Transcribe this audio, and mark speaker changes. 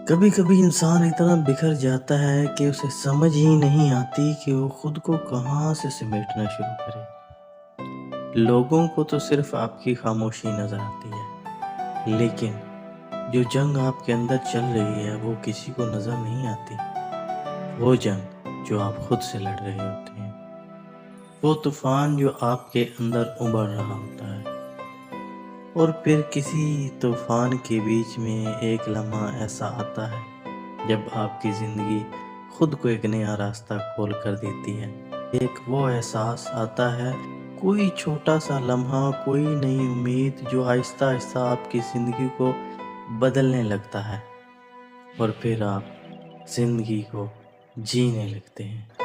Speaker 1: कभी कभी इंसान इतना बिखर जाता है कि उसे समझ ही नहीं आती कि वो खुद को कहाँ से समेटना शुरू करे। लोगों को तो सिर्फ आपकी खामोशी नजर आती है, लेकिन जो जंग आपके अंदर चल रही है वो किसी को नजर नहीं आती। वो जंग जो आप खुद से लड़ रहे होते हैं, वो तूफान जो आपके अंदर उभर रहा होता है। और फिर किसी तूफान के बीच में एक लम्हा ऐसा आता है जब आपकी ज़िंदगी खुद को एक नया रास्ता खोल कर देती है। एक वो एहसास आता है, कोई छोटा सा लम्हा, कोई नई उम्मीद जो आहिस्ता आहिस्ता आपकी ज़िंदगी को बदलने लगता है और फिर आप ज़िंदगी को जीने लगते हैं।